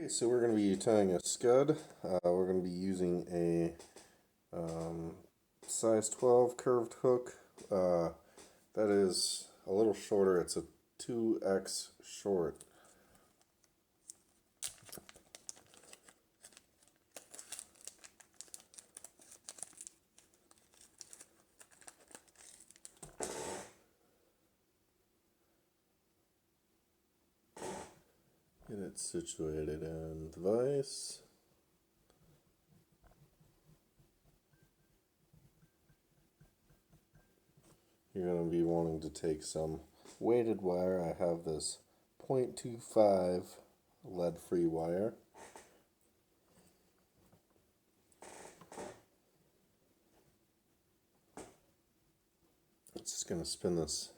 Okay, so we're going to be tying a scud. We're going to be using a size 12 curved hook. That is a little shorter. It's a 2x short. Get it situated in the vise. You're going to be wanting to take some weighted wire. I have this 0.25 lead-free wire. It's just going to spin this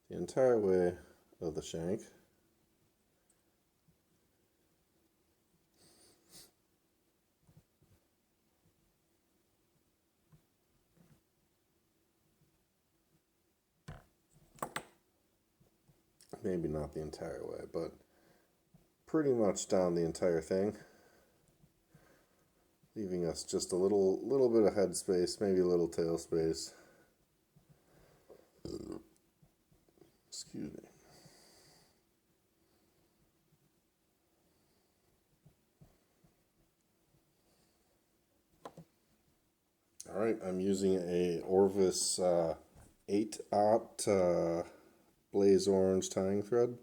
the entire way of the shank. Maybe not the entire way, but pretty much down the entire thing, leaving us just a little bit of head space, maybe a little tail space. Excuse me. All right, I'm using a Orvis 8/0 blaze orange tying thread.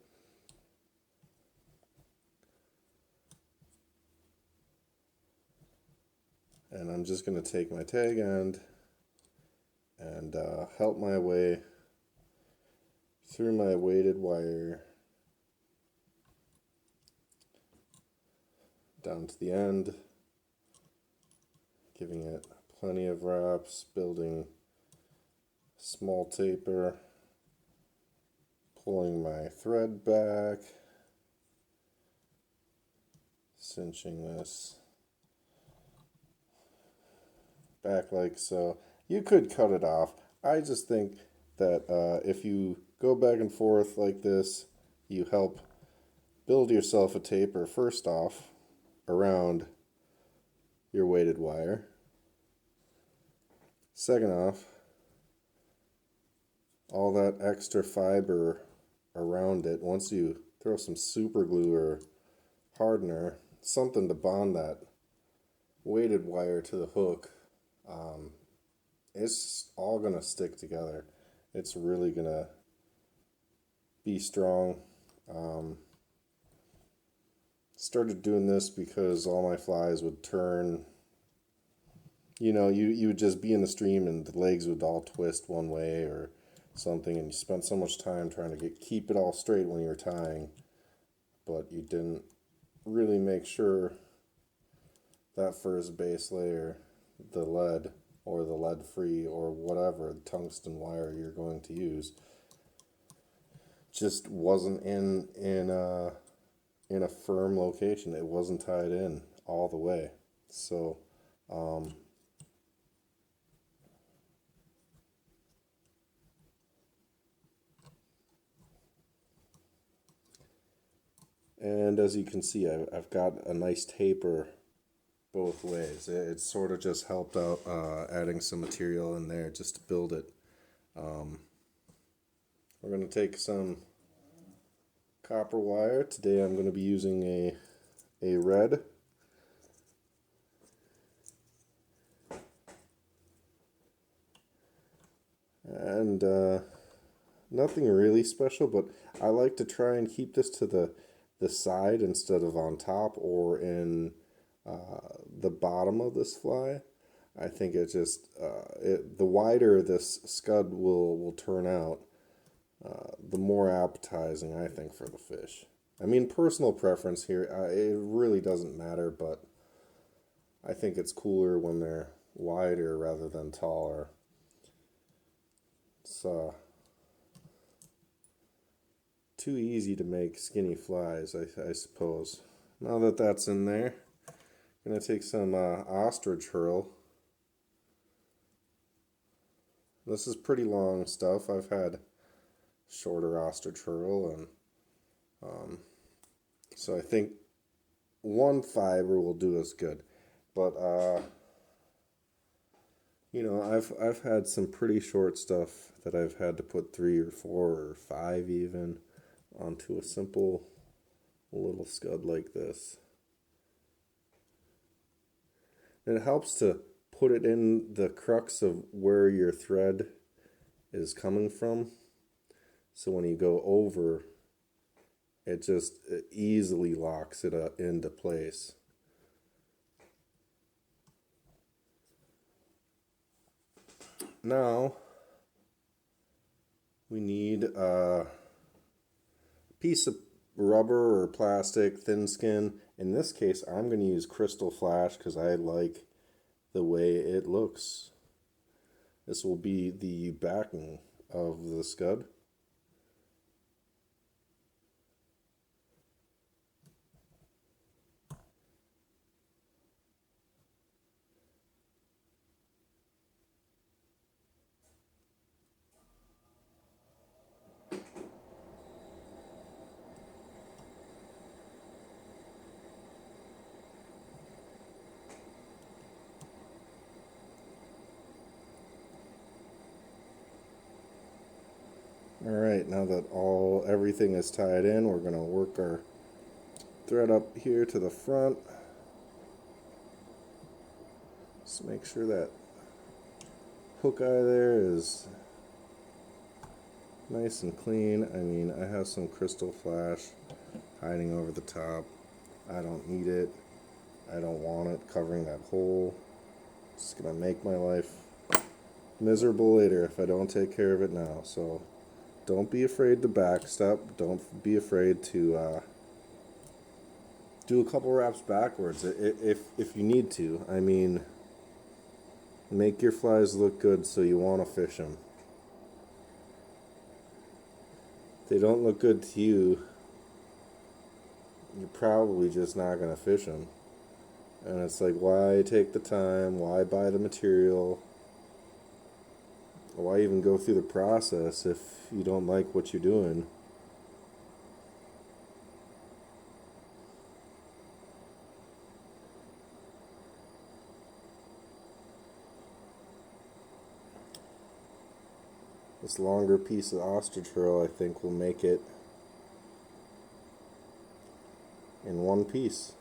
And I'm just going to take my tag end and help my way through my weighted wire down to the end, giving it plenty of wraps, building small taper, pulling my thread back, cinching this back like so. You could cut it off. I just think that if you go back and forth like this, you help build yourself a taper first off around your weighted wire. Second off, all that extra fiber around it, once you throw some super glue or hardener, something to bond that weighted wire to the hook, it's all going to stick together. It's really going to be strong. Started doing this because all my flies would turn. You know, you would just be in the stream and the legs would all twist one way or something, and you spent so much time trying to keep it all straight when you were tying, but you didn't really make sure that first base layer, the lead or the lead free or whatever tungsten wire you're going to use, just wasn't in a firm location. It wasn't tied in all the way. So and as you can see, I've got a nice taper both ways. It sort of just helped out adding some material in there just to build it. We're going to take some copper wire. Today I'm going to be using a red. And nothing really special, but I like to try and keep this to the side instead of on top or in the bottom of this fly. I think it just the wider this scud will turn out, the more appetizing I think for the fish. I mean, personal preference here. It really doesn't matter, but I think it's cooler when they're wider rather than taller. It's too easy to make skinny flies, I suppose. Now that that's in there, I'm going to take some ostrich hurl. This is pretty long stuff. I've had shorter ostrich hurl, and so I think one fiber will do us good. But you know, I've had some pretty short stuff that I've had to put 3 or 4 or 5 even onto a simple little scud like this. And it helps to put it in the crux of where your thread is coming from. So when you go over, it just easily locks it into place. Now we need a piece of rubber or plastic, thin skin. In this case, I'm going to use crystal flash because I like the way it looks. This will be the backing of the scud. Alright, now that everything is tied in, we're going to work our thread up here to the front. Just make sure that hook eye there is nice and clean. I mean, I have some crystal flash hiding over the top. I don't need it. I don't want it covering that hole. It's going to make my life miserable later if I don't take care of it now. So don't be afraid to backstep. Don't be afraid to do a couple wraps backwards if you need to. I mean, make your flies look good so you want to fish them. If they don't look good to you, you're probably just not going to fish them. And it's like, why take the time? Why buy the material? Why even go through the process if you don't like what you're doing? This longer piece of ostrich roll, I think, will make it in one piece.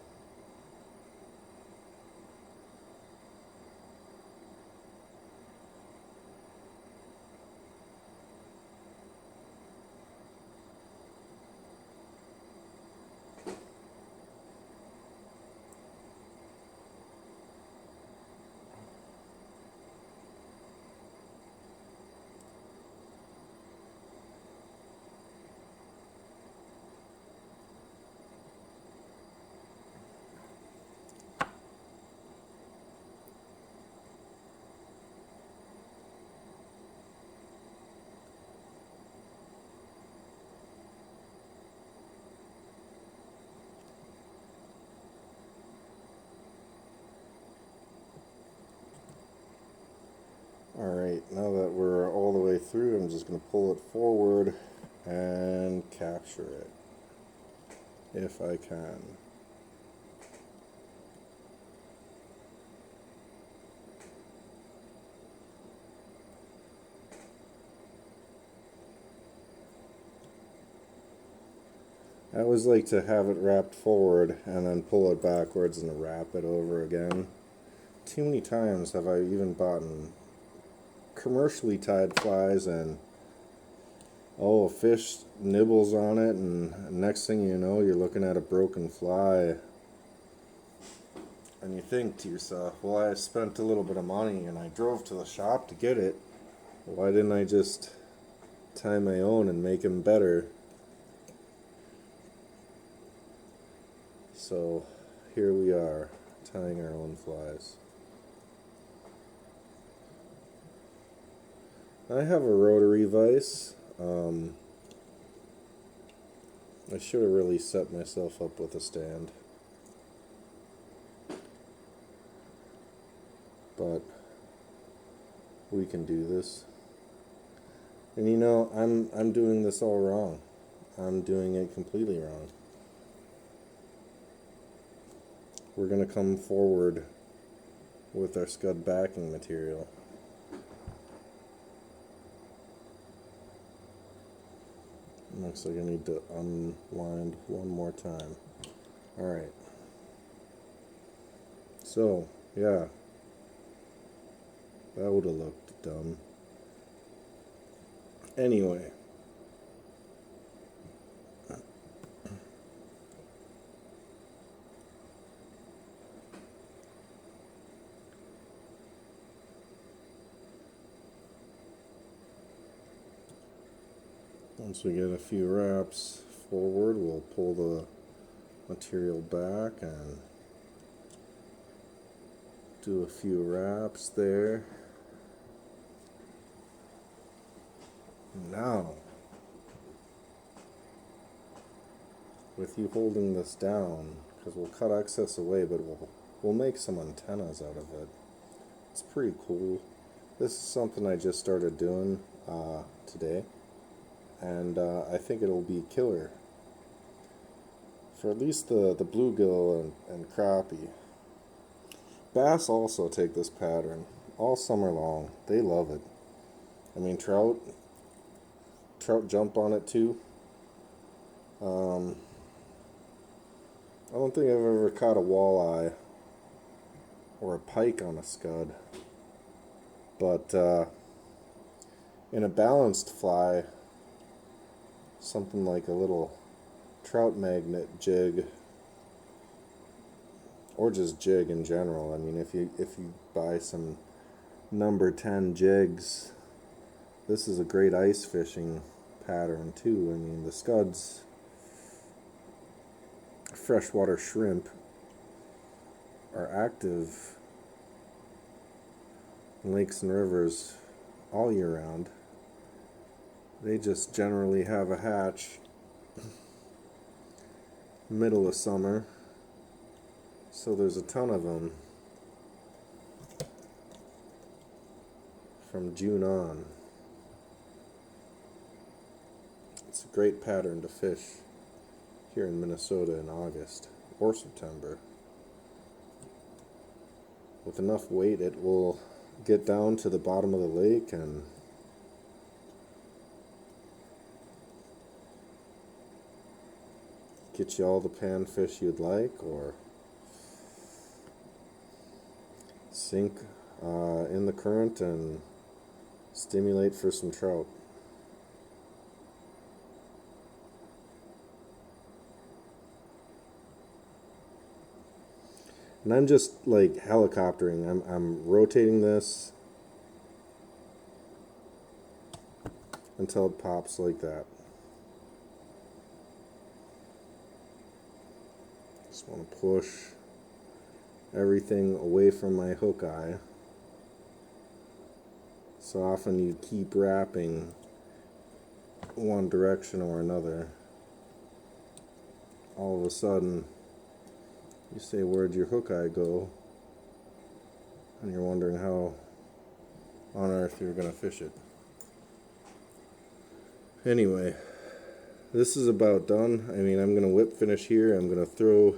Alright, now that we're all the way through, I'm just going to pull it forward and capture it, if I can. I always like to have it wrapped forward and then pull it backwards and wrap it over again. Too many times have I even bought commercially tied flies and a fish nibbles on it, and next thing you know, you're looking at a broken fly. And you think to yourself, well, I spent a little bit of money and I drove to the shop to get it. Why didn't I just tie my own and make them better? So here we are, tying our own flies. I have a rotary vise. I should have really set myself up with a stand. But we can do this. And you know, I'm doing this all wrong. I'm doing it completely wrong. we're going to come forward with our scud backing material. Looks like I need to unwind one more time. Alright. So, yeah. That would have looked dumb. Anyway. Once we get a few wraps forward, we'll pull the material back and do a few wraps there. Now, with you holding this down, because we'll cut excess away, but we'll make some antennas out of it. It's pretty cool. This is something I just started doing today, and I think it'll be killer for at least the bluegill and crappie. Bass also take this pattern all summer long. They love it. I mean, trout jump on it too. I don't think I've ever caught a walleye or a pike on a scud, but in a balanced fly, something like a little trout magnet jig, or just jig in general. I mean, if you buy some number 10 jigs, this is a great ice fishing pattern too. I mean, the scuds, freshwater shrimp, are active in lakes and rivers all year round. They just generally have a hatch middle of summer, so there's a ton of them from June on. It's a great pattern to fish here in Minnesota in August or September. With enough weight, it will get down to the bottom of the lake and get you all the panfish you'd like, or sink in the current and stimulate for some trout. And I'm just like helicoptering. I'm rotating this until it pops like that. Just want to push everything away from my hook eye. So often you keep wrapping one direction or another. All of a sudden, you say, "Where'd your hook eye go?" And you're wondering how on earth you're going to fish it. Anyway, this is about done. I mean, I'm going to whip finish here. I'm going to throw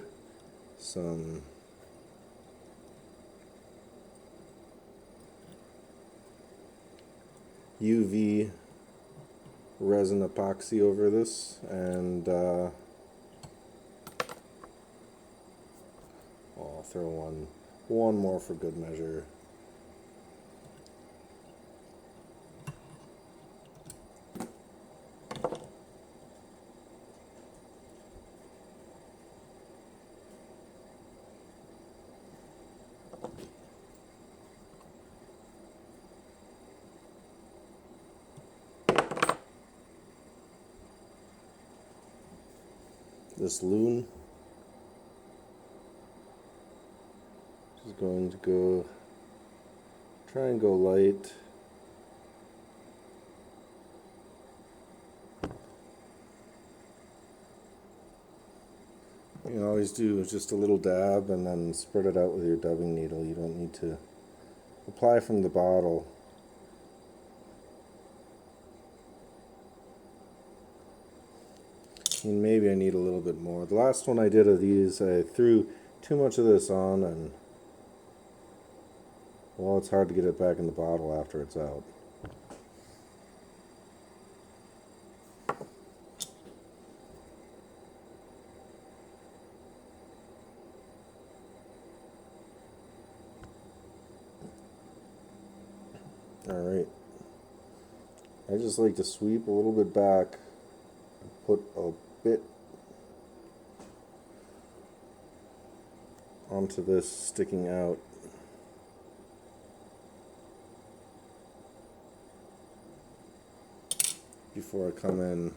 some UV resin epoxy over this, and I'll throw one more for good measure. This loon is going to try and go light. You can always do just a little dab and then spread it out with your dubbing needle. You don't need to apply from the bottle. And maybe I need a little bit more. The last one I did of these, I threw too much of this on, and well, it's hard to get it back in the bottle after it's out. Alright, I just like to sweep a little bit back, put a bit onto this sticking out. Before I come in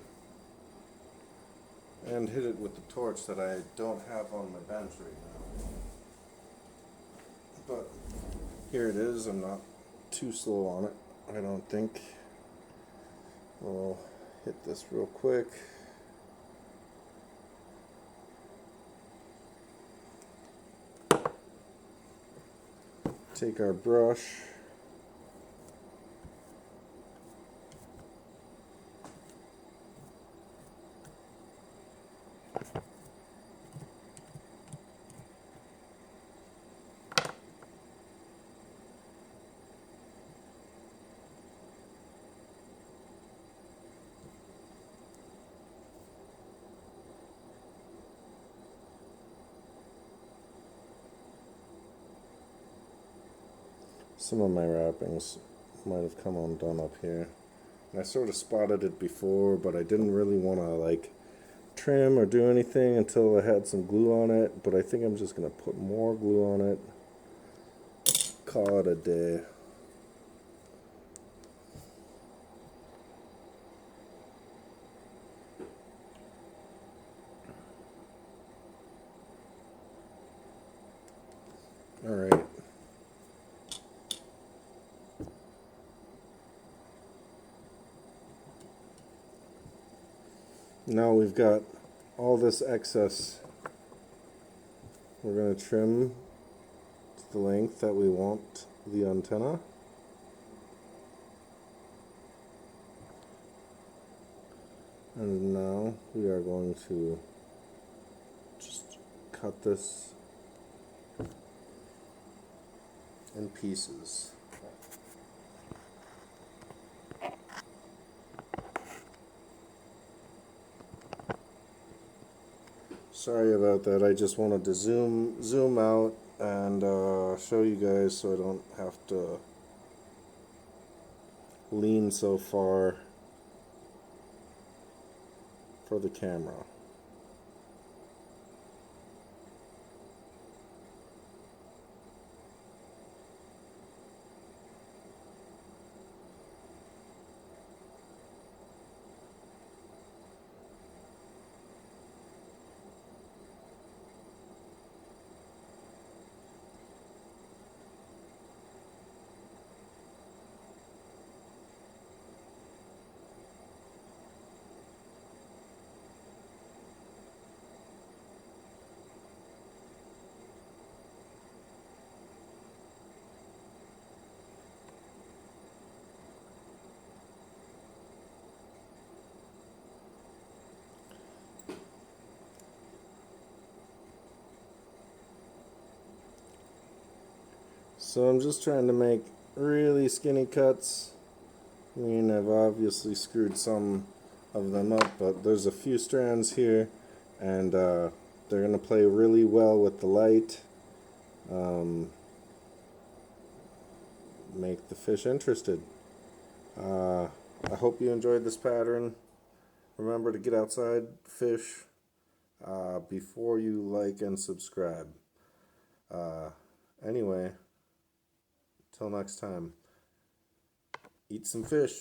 and hit it with the torch that I don't have on my bench right now. But here it is. I'm not too slow on it, I don't think. We'll hit this real quick. Take our brush. Some of my wrappings might have come undone up here. And I sort of spotted it before, but I didn't really want to like trim or do anything until I had some glue on it. But I think I'm just going to put more glue on it. Call it a day. Alright. Now we've got all this excess. We're going to trim to the length that we want the antenna. And now we are going to just cut this in pieces. Sorry about that. I just wanted to zoom out and show you guys so I don't have to lean so far for the camera. So I'm just trying to make really skinny cuts. I mean, I've obviously screwed some of them up, but there's a few strands here, and they're going to play really well with the light. Make the fish interested. I hope you enjoyed this pattern. Remember to get outside, fish, before you like and subscribe. Anyway, till next time, eat some fish.